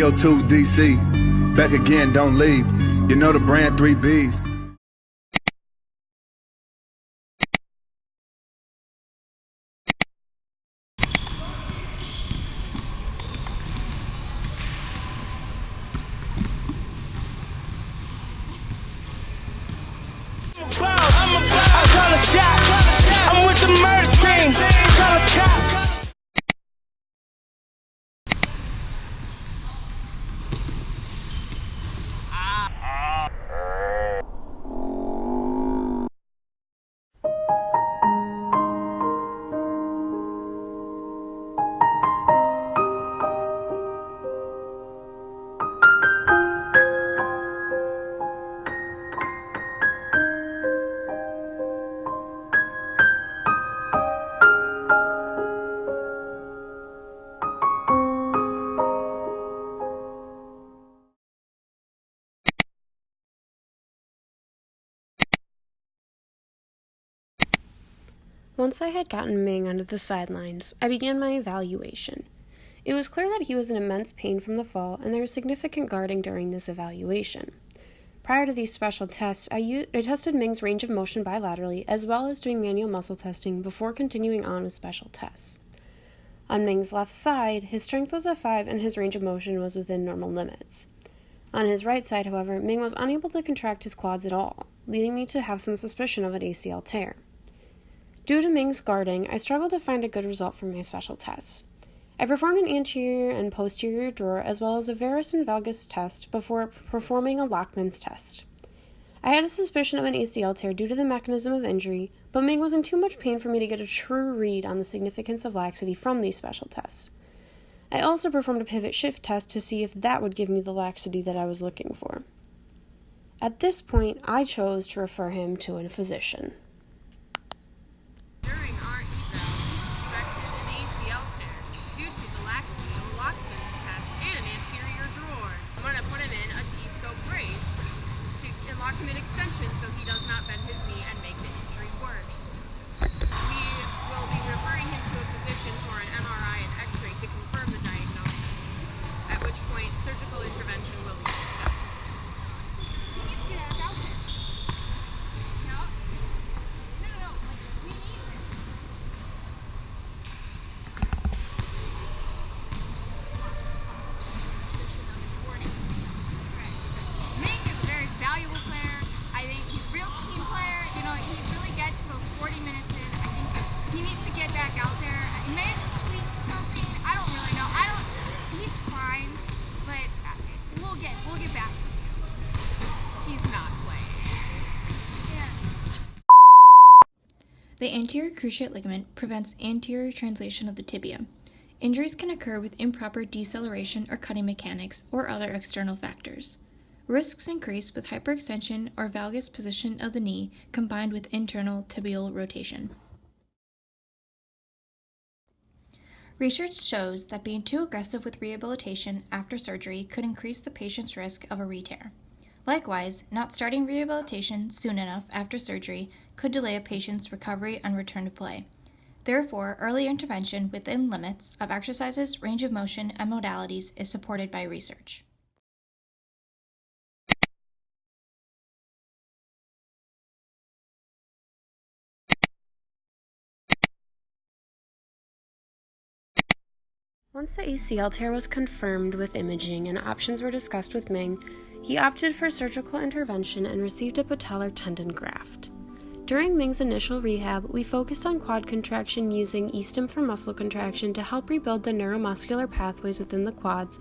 CO2 DC. Back again, don't leave. You know the brand 3Bs. I call a shot. I'm with the murder team. Call a cop. Once I had gotten Ming onto the sidelines, I began my evaluation. It was clear that he was in immense pain from the fall, and there was significant guarding during this evaluation. Prior to these special tests, I tested Ming's range of motion bilaterally, as well as doing manual muscle testing before continuing on with special tests. On Ming's left side, his strength was a 5 and his range of motion was within normal limits. On his right side, however, Ming was unable to contract his quads at all, leading me to have some suspicion of an ACL tear. Due to Ming's guarding, I struggled to find a good result from my special tests. I performed an anterior and posterior drawer as well as a varus and valgus test before performing a Lockman's test. I had a suspicion of an ACL tear due to the mechanism of injury, but Ming was in too much pain for me to get a true read on the significance of laxity from these special tests. I also performed a pivot shift test to see if that would give me the laxity that I was looking for. At this point, I chose to refer him to a physician. During our eval, we suspected an ACL tear due to the laxity of a Lockman's test and an anterior drawer. I'm going to put him in a T-scope brace to lock him in extension so he does not bend his knee and make the injury worse. We will be referring him to a physician for an MRI and X-ray to confirm the diagnosis, at which point surgical intervention will be discussed. He needs to get back out there. No? No. We need him. Ming is a very valuable player. I think he's a real team player. You know, he really gets those 40 minutes in. I think he needs to get back out there. He may have just tweaked something. I don't really know. He's fine, but we'll get back to you. He's not playing. Yeah. The anterior cruciate ligament prevents anterior translation of the tibia. Injuries can occur with improper deceleration or cutting mechanics or other external factors. Risks increase with hyperextension or valgus position of the knee combined with internal tibial rotation. Research shows that being too aggressive with rehabilitation after surgery could increase the patient's risk of a re-tear. Likewise, not starting rehabilitation soon enough after surgery could delay a patient's recovery and return to play. Therefore, early intervention within limits of exercises, range of motion, and modalities is supported by research. Once the ACL tear was confirmed with imaging and options were discussed with Ming, he opted for surgical intervention and received a patellar tendon graft. During Ming's initial rehab, we focused on quad contraction using E-stim for muscle contraction to help rebuild the neuromuscular pathways within the quads,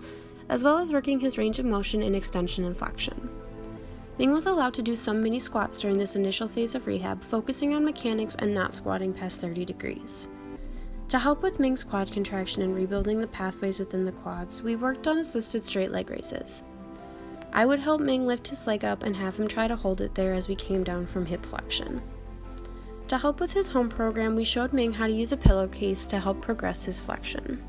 as well as working his range of motion in extension and flexion. Ming was allowed to do some mini squats during this initial phase of rehab, focusing on mechanics and not squatting past 30 degrees. To help with Ming's quad contraction and rebuilding the pathways within the quads, we worked on assisted straight leg raises. I would help Ming lift his leg up and have him try to hold it there as we came down from hip flexion. To help with his home program, we showed Ming how to use a pillowcase to help progress his flexion.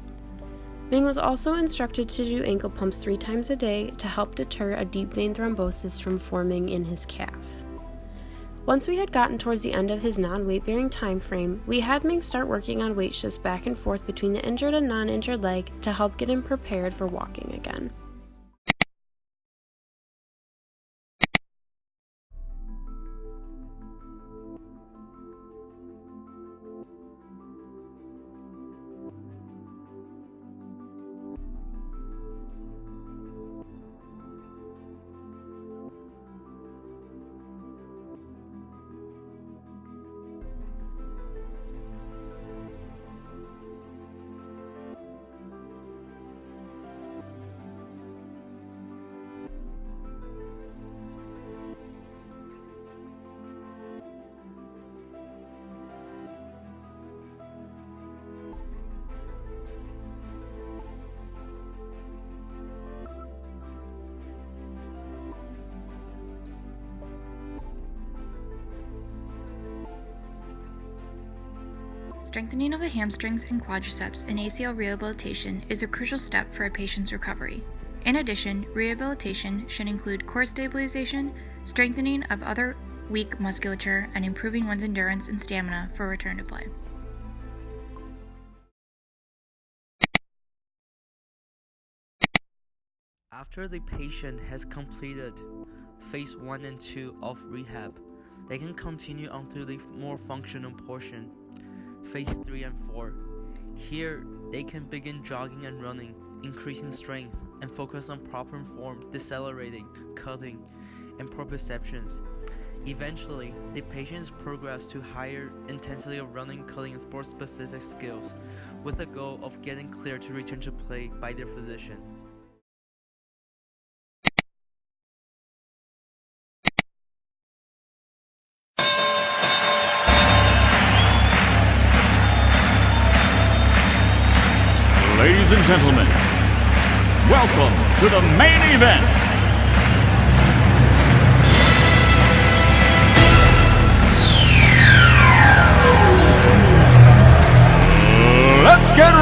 Ming was also instructed to do ankle pumps 3 times a day to help deter a deep vein thrombosis from forming in his calf. Once we had gotten towards the end of his non-weight-bearing time frame, we had Ming start working on weight shifts back and forth between the injured and non-injured leg to help get him prepared for walking again. strengthening of the hamstrings and quadriceps in ACL rehabilitation is a crucial step for a patient's recovery. In addition, rehabilitation should include core stabilization, strengthening of other weak musculature, and improving one's endurance and stamina for return to play. After the patient has completed phase 1 and 2 of rehab, they can continue on to the more functional portion, phase 3 and 4. Here, they can begin jogging and running, increasing strength, and focus on proper form, decelerating, cutting, and proprioceptions. Eventually, the patients progress to higher intensity of running, cutting, and sport-specific skills, with the goal of getting clear to return to play by their physician. Ladies and gentlemen, welcome to the main event. Let's get